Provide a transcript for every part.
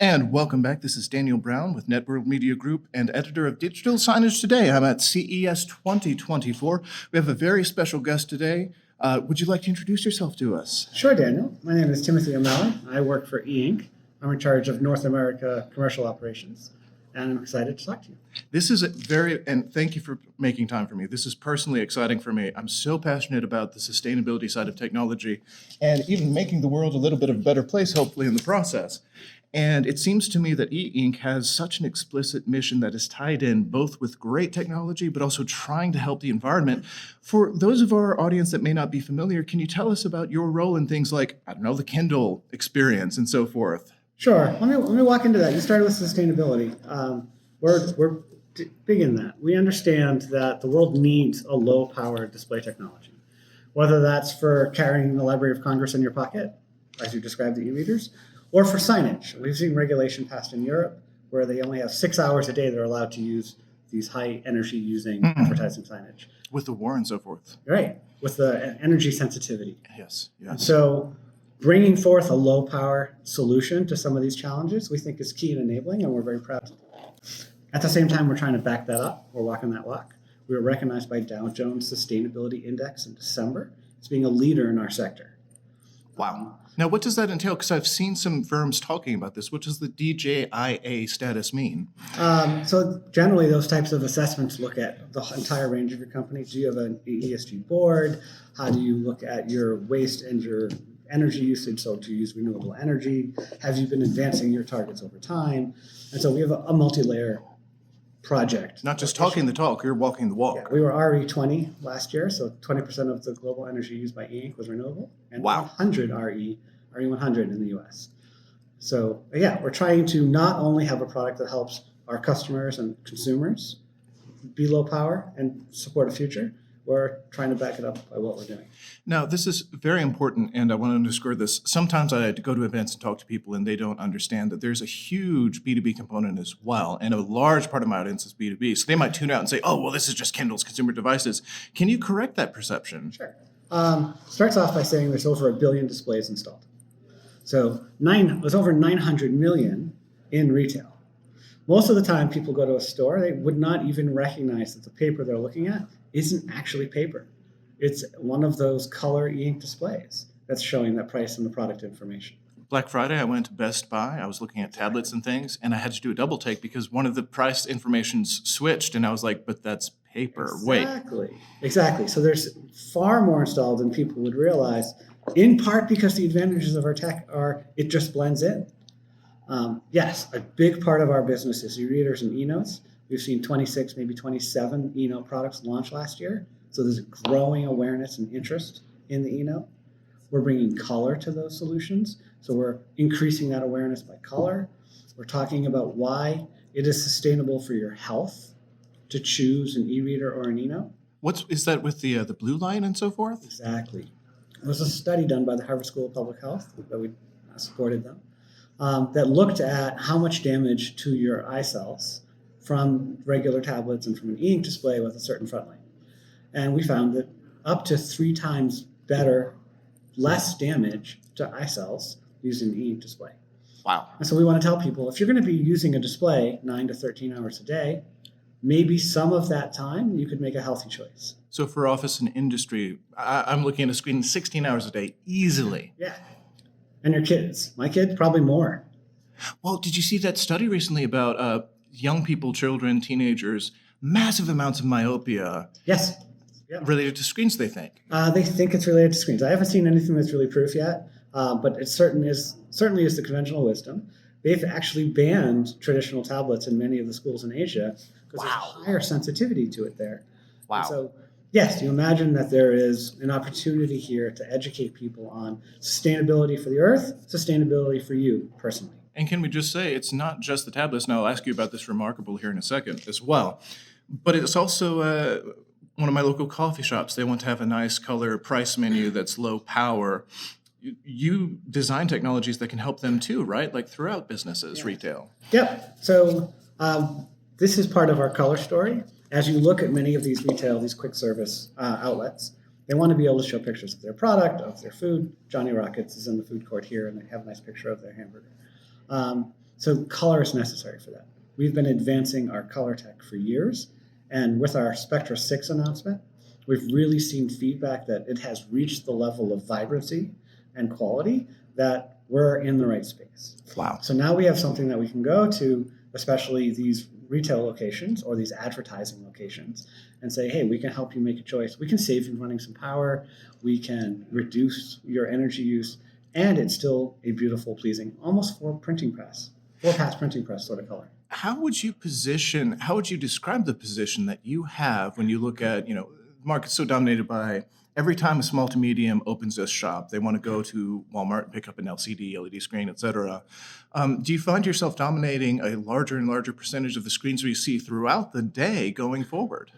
And welcome back. This is Daniel Brown with Networld Media Group and editor of Digital Signage Today. I'm at CES 2024. We have a very special guest today. Would you like to introduce yourself to us? Sure, Daniel. My name is Timothy O'Malley. I work for E-Ink. I'm in charge of North America commercial operations, and I'm excited to talk to you. This is and thank you for making time for me. This is personally exciting for me. I'm so passionate about the sustainability side of technology and even making the world a little bit of a better place, hopefully, in the process. And it seems to me that E-Ink has such an explicit mission that is tied in both with great technology, but also trying to help the environment. For those of our audience that may not be familiar, can you tell us about your role in things like, I don't know, the Kindle experience and so forth? Sure. Let me walk into that. You started with sustainability. We're big in that. We understand that the world needs a low-power display technology, whether that's for carrying the Library of Congress in your pocket, as you described the e-readers, or for signage. We've seen regulation passed in Europe where they only have 6 hours a day they're allowed to use these high energy using advertising signage. With the war and so forth. Right, with the energy sensitivity. Yes. So bringing forth a low power solution to some of these challenges we think is key in enabling, and we're very proud to do that. At the same time, we're trying to back that up. We're walking that walk. We were recognized by Dow Jones Sustainability Index in December as being a leader in our sector. Wow. Now, what does that entail? Because I've seen some firms talking about this. What does the DJIA status mean? So generally, those types of assessments look at the entire range of your company. Do you have an ESG board? How do you look at your waste and your energy usage? So do you use renewable energy? Have you been advancing your targets over time? And so we have a multi-layer project. Not just talking the talk, you're walking the walk. Yeah, we were RE20 last year, so 20% of the global energy used by E-Ink was renewable, and 100 RE100 in the US. So yeah, we're trying to not only have a product that helps our customers and consumers be low power and support a future, we're trying to back it up by what we're doing. Now, this is very important, and I want to underscore this. Sometimes I go to events and talk to people, and they don't understand that there's a huge B2B component as well, and a large part of my audience is B2B. So they might tune out and say, oh, well, this is just Kindle's consumer devices. Can you correct that perception? Sure. Starts off by saying there's over 1 billion displays installed. So there's over 900 million in retail. Most of the time people go to a store, they would not even recognize that the paper they're looking at isn't actually paper. It's one of those color e-ink displays that's showing that price and the product information. Black Friday, I went to Best Buy. I was looking at tablets and things, and I had to do a double take because one of the price informations switched, and I was like, but that's paper. Exactly. So there's far more installed than people would realize, in part because the advantages of our tech are it just blends in. Yes, a big part of our business is e-readers and e-notes. We've seen 26, maybe 27 e-note products launch last year. So there's a growing awareness and interest in the e-note. We're bringing color to those solutions. So we're increasing that awareness by color. We're talking about why it is sustainable for your health to choose an e-reader or an e-note. Is that with the blue line and so forth? Exactly. There was a study done by the Harvard School of Public Health that we supported them that looked at how much damage to your eye cells from regular tablets and from an e-ink display with a certain front light. And we found that up to 3 times better, less damage to eye cells using the e-ink display. Wow. And so we want to tell people, if you're going to be using a display 9 to 13 hours a day, maybe some of that time you could make a healthy choice. So for office and industry, I'm looking at a screen 16 hours a day easily. Yeah. And your kids. My kids, probably more. Well, did you see that study recently about young people, children, teenagers, massive amounts of myopia? Yes. Yeah. Related to screens, they think. They think it's related to screens. I haven't seen anything that's really proof yet, but it certainly is the conventional wisdom. They've actually banned traditional tablets in many of the schools in Asia because there's a higher sensitivity to it there. Wow. And so, yes, you imagine that there is an opportunity here to educate people on sustainability for the earth, sustainability for you personally. And can we just say it's not just the tablets, and I'll ask you about this remarkable here in a second as well, but it's also one of my local coffee shops. They want to have a nice color price menu that's low power. You design technologies that can help them too, right? Like throughout businesses, retail. Yep. So this is part of our color story. As you look at many of these retail, these quick service outlets, they want to be able to show pictures of their product, of their food. Johnny Rockets is in the food court here, and they have a nice picture of their hamburger. So color is necessary for that. We've been advancing our color tech for years. And with our Spectra 6 announcement, we've really seen feedback that it has reached the level of vibrancy and quality that we're in the right space. Wow. So now we have something that we can go to, especially these retail locations or these advertising locations, and say, hey, we can help you make a choice. We can save you running some power. We can reduce your energy use. And it's still a beautiful, pleasing, almost four pass printing press sort of color. How would you describe the position that you have when you look at, the market's so dominated by every time a small to medium opens a shop, they want to go to Walmart and pick up an LCD, LED screen, et cetera. Do you find yourself dominating a larger and larger percentage of the screens we see throughout the day going forward?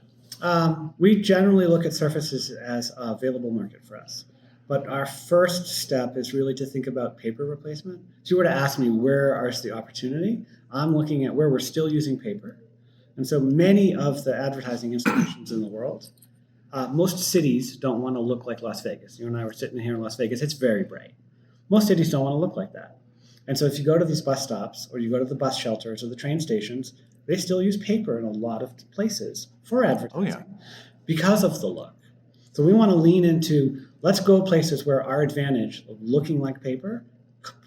We generally look at surfaces as a available market for us. But our first step is really to think about paper replacement. If you were to ask me where is the opportunity, I'm looking at where we're still using paper. And so many of the advertising institutions in the world, most cities don't want to look like Las Vegas. You and I were sitting here in Las Vegas. It's very bright. Most cities don't want to look like that. And so if you go to these bus stops or you go to the bus shelters or the train stations, they still use paper in a lot of places for advertising because of the look. So we want to lean into, let's go places where our advantage of looking like paper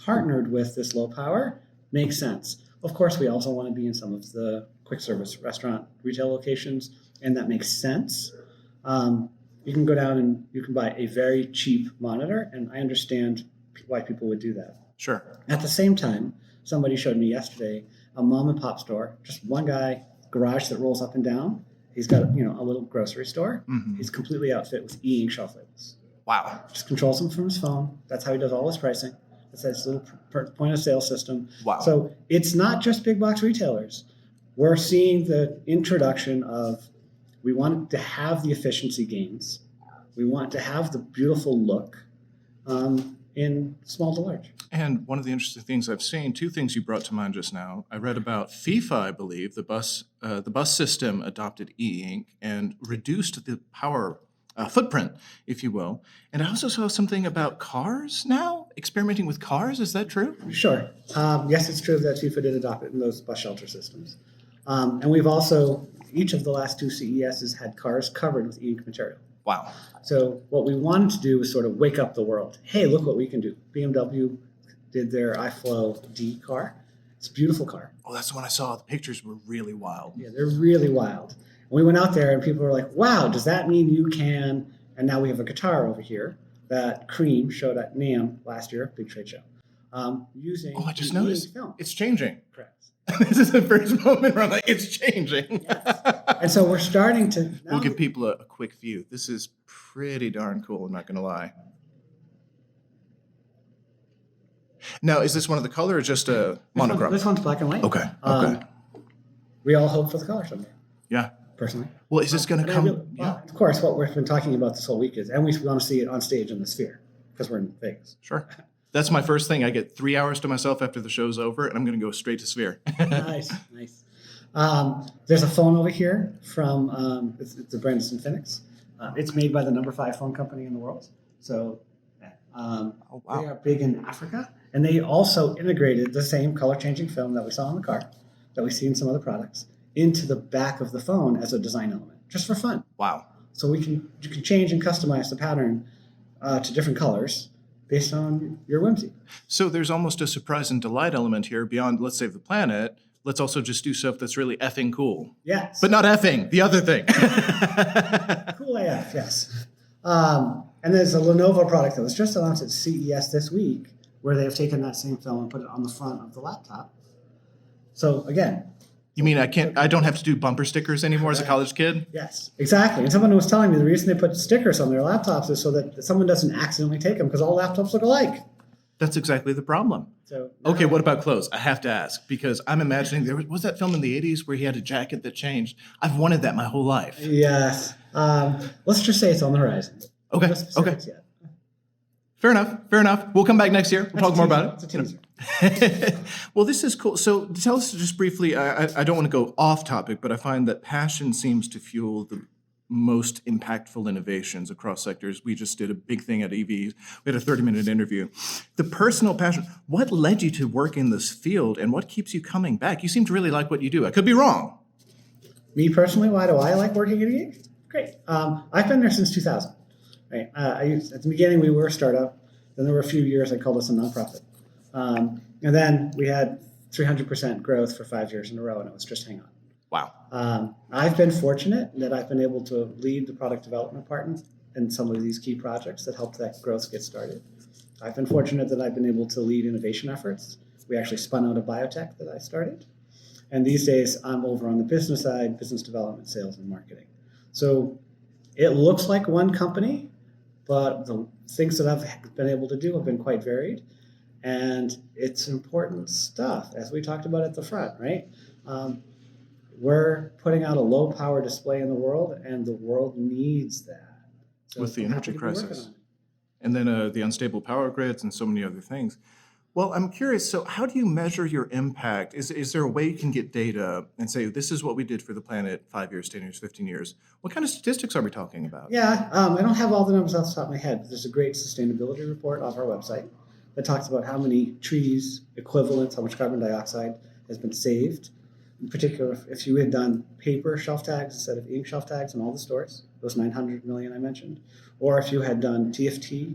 partnered with this low power makes sense. Of course, we also want to be in some of the quick service restaurant retail locations, and that makes sense. You can go down and you can buy a very cheap monitor, and I understand why people would do that. Sure. At the same time, somebody showed me yesterday a mom and pop store, just one guy, garage that rolls up and down. He's got a little grocery store. Mm-hmm. He's completely outfit with e-ink shelf labels. Wow. Just controls them from his phone. That's how he does all his pricing. It's his little point of sale system. Wow. So it's not just big box retailers. We're seeing the introduction of, we want to have the efficiency gains. We want to have the beautiful look in small to large. And one of the interesting things I've seen, two things you brought to mind just now. I read about FIFA, I believe, the bus system adopted e-ink and reduced the power footprint, if you will. And I also saw something about cars now, experimenting with cars. Is that true? Sure. Yes, it's true that FIFA did adopt it in those bus shelter systems. And we've also, each of the last two CESs had cars covered with e-ink material. Wow. So what we wanted to do was sort of wake up the world. Hey, look what we can do. BMW did their iFlow D car. It's a beautiful car. Oh, that's the one I saw. The pictures were really wild. Yeah, they're really wild. And we went out there and people were like, wow, does that mean you can? And now we have a guitar over here that Cream showed at NAMM last year, big trade show, using I just noticed. film. It's changing. Correct. This is the first moment where I'm like, it's changing. Yes. And so we're starting to... We'll give people a quick view. This is pretty darn cool, I'm not going to lie. Now, is this one of the color or just a monochrome? This one's black and white. Okay. We all hope for the color someday. Yeah. Personally. Well, is this going to come? Well, of course, what we've been talking about this whole week is, and we want to see it on stage in the Sphere because we're in Vegas. Sure. That's my first thing. I get 3 hours to myself after the show's over, and I'm going to go straight to Sphere. Nice. There's a phone over here from it's the brand is Infinix. It's made by the number 5 phone company in the world. So they are big in Africa, and they also integrated the same color-changing film that we saw in the car, that we see in some other products, into the back of the phone as a design element, just for fun. Wow. So you can change and customize the pattern to different colors based on your whimsy. So there's almost a surprise and delight element here beyond let's save the planet. Let's also just do stuff that's really effing cool. Yes. But not effing, the other thing. Cool AF, yes. And there's a Lenovo product that was just announced at CES this week where they have taken that same film and put it on the front of the laptop. So again, you mean I don't have to do bumper stickers anymore as a college kid? yes, exactly. And someone was telling me the reason they put stickers on their laptops is so that someone doesn't accidentally take them because all laptops look alike. That's exactly the problem. So okay, what about clothes? I have to ask because I'm imagining was that film in the 80s where he had a jacket that changed. I've wanted that my whole life. Yes. Let's just say it's on the horizon. Okay. No specifics yet. Fair enough. We'll come back next year. We'll talk more about it. It's a teaser. Well, this is cool. So tell us just briefly, I don't want to go off topic, but I find that passion seems to fuel the most impactful innovations across sectors. We just did a big thing at EV. We had a 30-minute interview. The personal passion, what led you to work in this field and what keeps you coming back? You seem to really like what you do. I could be wrong. Me personally, why do I like working at EA? Great. I've been there since 2000. Right. At the beginning, we were a startup. Then there were a few years I called us a nonprofit. And then we had 300% growth for 5 years in a row, and it was just hang on. Wow. I've been fortunate that I've been able to lead the product development part in some of these key projects that helped that growth get started. I've been fortunate that I've been able to lead innovation efforts. We actually spun out a biotech that I started. And these days, I'm over on the business side, business development, sales, and marketing. So it looks like one company, but the things that I've been able to do have been quite varied. And it's important stuff, as we talked about at the front, right? We're putting out a low power display in the world, and the world needs that. So With the I'm energy happy to be working crisis. on it. And then the unstable power grids and so many other things. Well, I'm curious, so how do you measure your impact? Is there a way you can get data and say, this is what we did for the planet 5 years, 10 years, 15 years? What kind of statistics are we talking about? Yeah, I don't have all the numbers off the top of my head, but there's a great sustainability report off our website that talks about how many trees equivalents, how much carbon dioxide has been saved. In particular, if you had done paper shelf tags instead of ink shelf tags in all the stores, those 900 million I mentioned, or if you had done TFT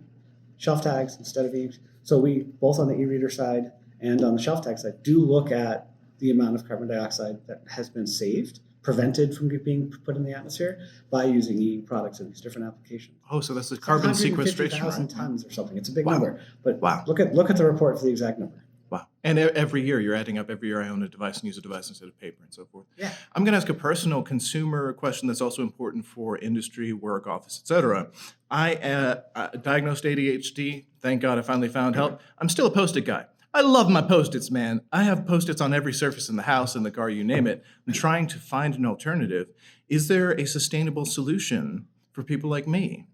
shelf tags instead of ink. So we, both on the e-reader side and on the shelf tag side, do look at the amount of carbon dioxide that has been saved, prevented from being put in the atmosphere by using products in these different applications. Oh, so that's the carbon sequestration, 150,000 right? tons or something. It's a big Wow. number, but Wow. look at the report for the exact number. Wow. And every year, you're adding up, every year I own a device and use a device instead of paper and so forth. Yeah. I'm going to ask a personal consumer question that's also important for industry, work, office, etc. I diagnosed ADHD. Thank God I finally found help. I'm still a Post-it guy. I love my Post-its, man. I have Post-its on every surface in the house, in the car, you name it. I'm trying to find an alternative. Is there a sustainable solution for people like me?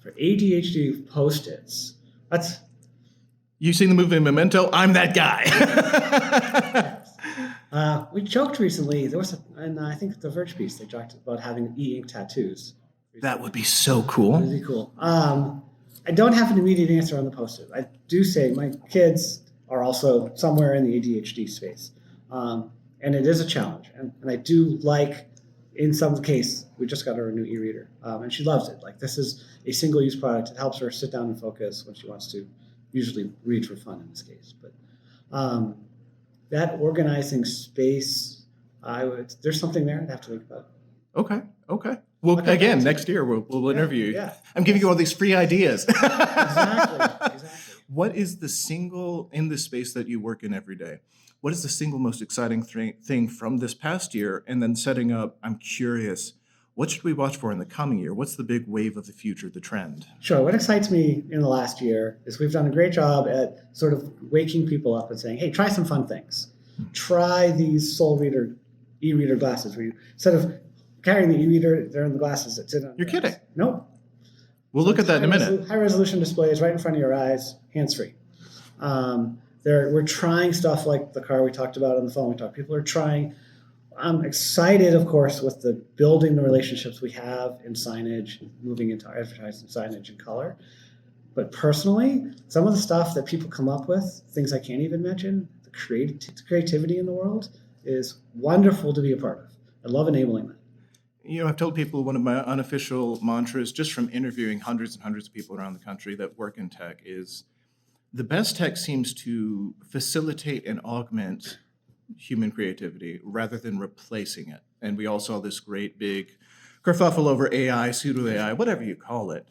For ADHD Post-its, that's You seen the movie Memento? I'm that guy. we joked recently. There was and I think the Verge piece they joked about having e-ink tattoos. That would be so cool. Really cool. I don't have an immediate answer on the Post-it. I do say my kids are also somewhere in the ADHD space, and it is a challenge. And I do like, in some case, we just got her a new e-reader, and she loves it. Like, this is a single-use product. It helps her sit down and focus when she wants to. Usually read for fun in this case, but that organizing space, there's something there I'd have to think about. Okay. Well, Okay, again, thanks. next year we'll interview you. Yeah. I'm giving you all these free ideas. Exactly. What is the single, in the space that you work in every day, what is the single most exciting thing from this past year? And then setting up, I'm curious, what should we watch for in the coming year? What's the big wave of the future, the trend? Sure. What excites me in the last year is we've done a great job at sort of waking people up and saying, hey, try some fun things. Try these Soul Reader e-reader glasses where you, instead of carrying the e-reader, they're in the glasses that sit on You're your eyes. kidding. Nope. We'll look at that in a minute. High resolution displays right in front of your eyes, hands-free. We're trying stuff like the car we talked about on the phone we talked. People are trying. I'm excited, of course, with the building the relationships we have in signage, moving into advertising signage and color. But personally, some of the stuff that people come up with, things I can't even mention, the creativity in the world is wonderful to be a part of. I love enabling that. You know, I've told people one of my unofficial mantras, just from interviewing hundreds and hundreds of people around the country that work in tech, is the best tech seems to facilitate and augment human creativity rather than replacing it. And we all saw this great big kerfuffle over AI, pseudo AI, whatever you call it.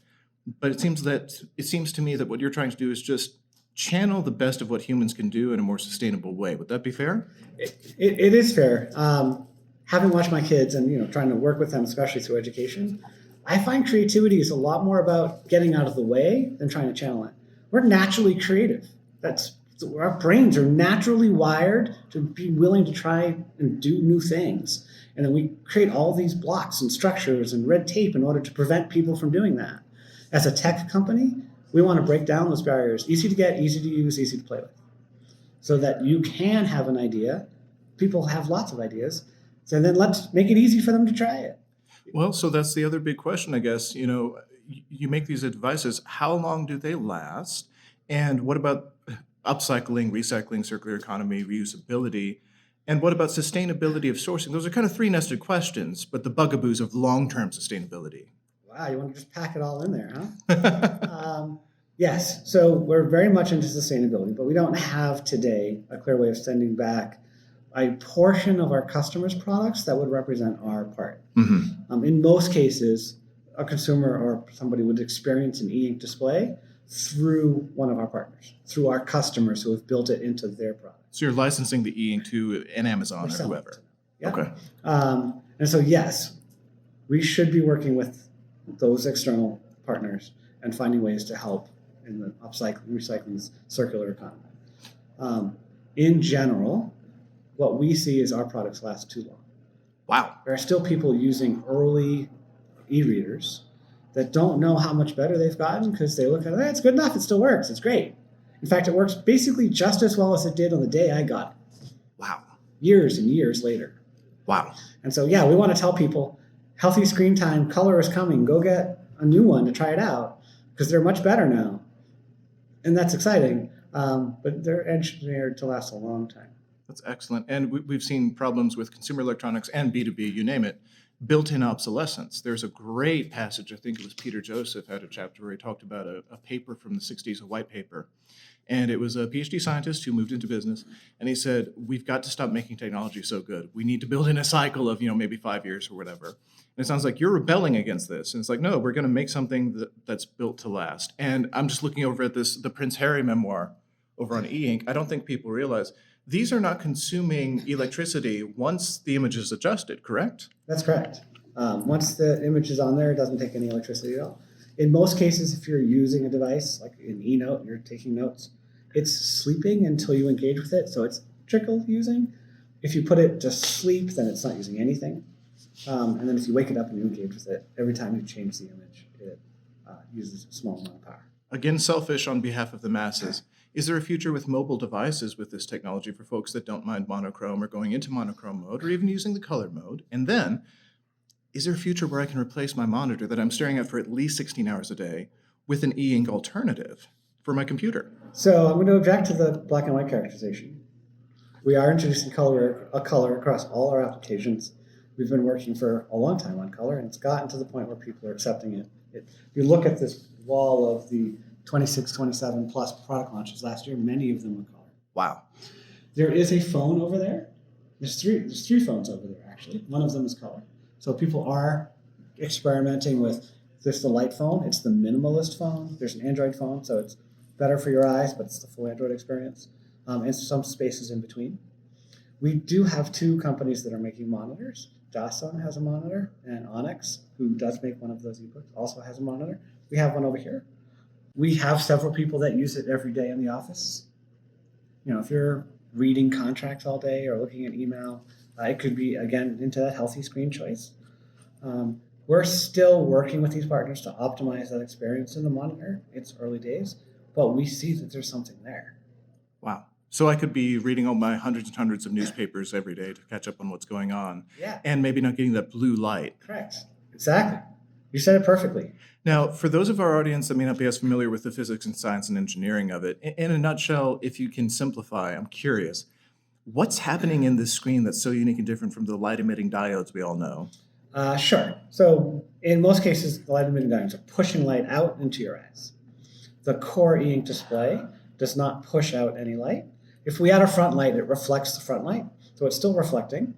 But it seems to me that what you're trying to do is just channel the best of what humans can do in a more sustainable way. Would that be fair? It is fair. Having watched my kids and trying to work with them, especially through education, I find creativity is a lot more about getting out of the way than trying to channel it. We're naturally creative. Our brains are naturally wired to be willing to try and do new things. And then we create all these blocks and structures and red tape in order to prevent people from doing that. As a tech company, we want to break down those barriers, easy to get, easy to use, easy to play with, so that you can have an idea. People have lots of ideas. So then let's make it easy for them to try it. Well, so that's the other big question, I guess. You make these devices, how long do they last? And what about upcycling, recycling, circular economy, reusability? And what about sustainability of sourcing? Those are kind of three nested questions, but the bugaboos of long-term sustainability. Wow, you want to just pack it all in there, huh? Yes, so we're very much into sustainability, but we don't have today a clear way of sending back a portion of our customers' products that would represent our part. In most cases, a consumer or somebody would experience an e-ink display through one of our partners, through our customers who have built it into their product. So you're licensing the e-ink to an Amazon or selling it whoever. to them. Yeah. Okay. And so, yes, we should be working with those external partners and finding ways to help in the upcycling, recycling, circular economy. In general, what we see is our products last too long. Wow. There are still people using early e-readers that don't know how much better they've gotten because they look at it, it's good enough, it still works, it's great. In fact, it works basically just as well as it did on the day I got it. Wow. Years and years later. Wow. And so, yeah, we want to tell people, healthy screen time, color is coming, go get a new one to try it out because they're much better now. And that's exciting, but they're engineered to last a long time. That's excellent. And we've seen problems with consumer electronics and B2B, you name it, built-in obsolescence. There's a great passage, I think it was Peter Joseph had a chapter where he talked about a paper from the 60s, a white paper. And it was a PhD scientist who moved into business. And he said, we've got to stop making technology so good. We need to build in a cycle of, maybe 5 years or whatever. And it sounds like you're rebelling against this. And it's like, no, we're going to make something that's built to last. And I'm just looking over at the Prince Harry memoir over on e-ink. I don't think people realize these are not consuming electricity once the image is adjusted, correct? That's correct. Once the image is on there, it doesn't take any electricity at all. In most cases, if you're using a device like an e-note, you're taking notes, it's sleeping until you engage with it, so it's trickle using. If you put it to sleep, then it's not using anything. And then if you wake it up and you engage with it, every time you change the image, it uses a small amount of power. Again, selfish on behalf of the masses. Is there a future with mobile devices with this technology for folks that don't mind monochrome or going into monochrome mode or even using the color mode? And then, is there a future where I can replace my monitor that I'm staring at for at least 16 hours a day with an e-ink alternative for my computer? So I'm going to object to the black and white characterization. We are introducing color across all our applications. We've been working for a long time on color, and it's gotten to the point where people are accepting it. If you look at this wall of the 26, 27 plus product launches last year, many of them were color. Wow. There is a phone over there. There's three phones over there, actually. One of them is color. So people are experimenting with this, the light phone. It's the minimalist phone. There's an Android phone, so it's better for your eyes, but it's the full Android experience. And some spaces in between. We do have two companies that are making monitors. Dassault has a monitor, and Onyx, who does make one of those ebooks, also has a monitor. We have one over here. We have several people that use it every day in the office. If you're reading contracts all day or looking at email, it could be, again, into that healthy screen choice. We're still working with these partners to optimize that experience in the monitor. It's early days, but we see that there's something there. Wow. So I could be reading all my hundreds and hundreds of newspapers every day to catch up on what's going on. Yeah. And maybe not getting that blue light. Correct. Exactly. You said it perfectly. Now, for those of our audience that may not be as familiar with the physics and science and engineering of it, in a nutshell, if you can simplify, I'm curious, what's happening in this screen that's so unique and different from the light-emitting diodes we all know? Sure. So in most cases, the light-emitting diodes are pushing light out into your eyes. The core e-ink display does not push out any light. If we add a front light, it reflects the front light, so it's still reflecting.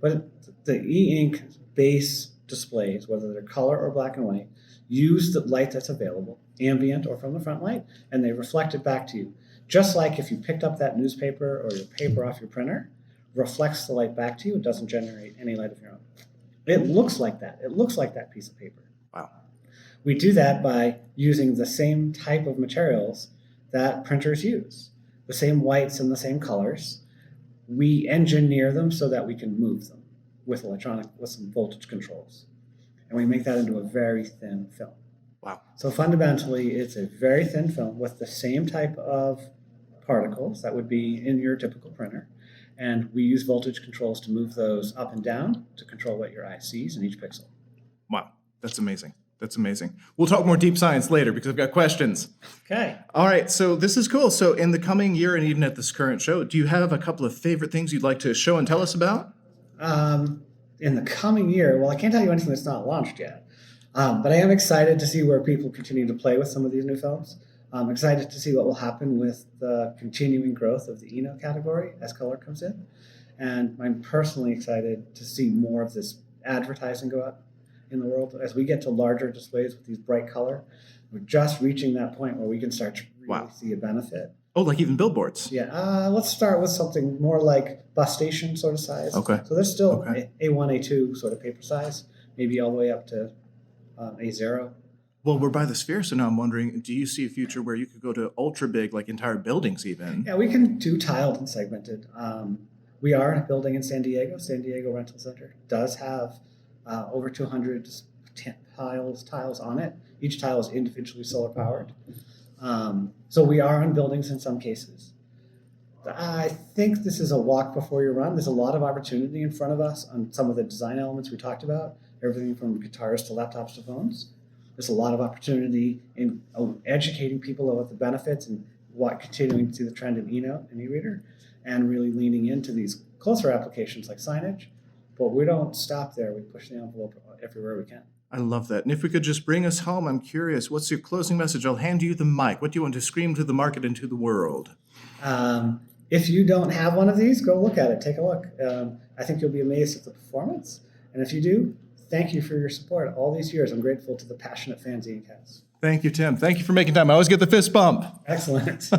But the e-ink base displays, whether they're color or black and white, use the light that's available, ambient or from the front light, and they reflect it back to you. Just like if you picked up that newspaper or your paper off your printer, reflects the light back to you, it doesn't generate any light of your own. It looks like that. It looks like that piece of paper. Wow. We do that by using the same type of materials that printers use, the same whites and the same colors. We engineer them so that we can move them with some voltage controls. And we make that into a very thin film. Wow. So fundamentally, it's a very thin film with the same type of particles that would be in your typical printer. And we use voltage controls to move those up and down to control what your eye sees in each pixel. Wow, that's amazing. That's amazing. We'll talk more deep science later because I've got questions. Okay. All right, so this is cool. So in the coming year and even at this current show, do you have a couple of favorite things you'd like to show and tell us about? In the coming year, well, I can't tell you anything that's not launched yet, but I am excited to see where people continue to play with some of these new films. I'm excited to see what will happen with the continuing growth of the Eno category as color comes in. And I'm personally excited to see more of this advertising go up in the world. As we get to larger displays with these bright color, we're just reaching that point where we can start to really see a benefit. Oh, like even billboards. Yeah, let's start with something more like bus station sort of size. Okay. So there's still Okay. A1, A2 sort of paper size, maybe all the way up to A0. Well, we're by the sphere, so now I'm wondering, do you see a future where you could go to ultra big, like entire buildings even? Yeah, we can do tiled and segmented. We are in a building in San Diego Rental Center does have over 200 tiles on it. Each tile is individually solar powered. So we are on buildings in some cases. I think this is a walk before you run. There's a lot of opportunity in front of us on some of the design elements we talked about, everything from guitars to laptops to phones. There's a lot of opportunity in educating people about the benefits and continuing to see the trend in Eno and e-reader and really leaning into these closer applications like signage. But we don't stop there. We push the envelope everywhere we can. I love that. And if we could just bring us home, I'm curious, what's your closing message? I'll hand you the mic. What do you want to scream to the market and to the world? If you don't have one of these, go look at it. Take a look. I think you'll be amazed at the performance. And if you do, thank you for your support all these years. I'm grateful to the passionate fans Zine has. Thank you, Tim. Thank you for making time. I always get the fist bump. Excellent.